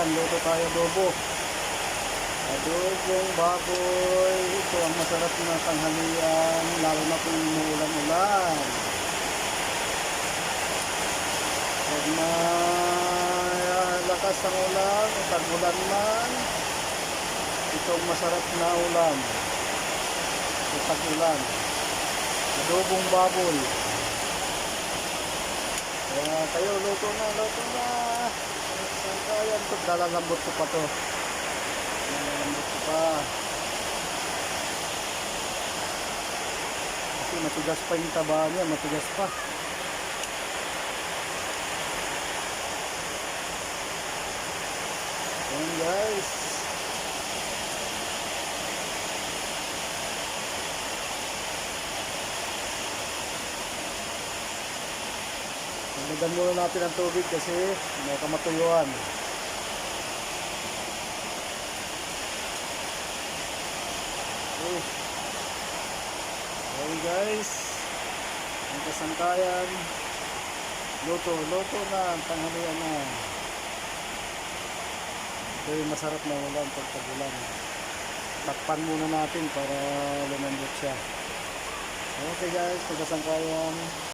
kasangkayan, luto tayo adobo. Adobong baboy. Ito ang masarap na tanghalian, lalo na kung umuulan-ulan. Pag malakas ang ulan o tag-ulan man, itong masarap na ulam o tag-ulan, adobong baboy. Kaya kayo, luto na. Kasangkayan ito, dalalambot ko pa to. Dalalambot ko pa. Kasi matigas pa yung taba niya, matigas pa. Ayan guys. Nagdagan muna natin ang tubig kasi may kamatuyuan. Okay guys, ang kasangkayan, luto na, tanghalian na. Ito yung masarap na ulam pag tag-ulan. Takpan muna natin para lumambot siya. Okay guys, ang kasangkayan.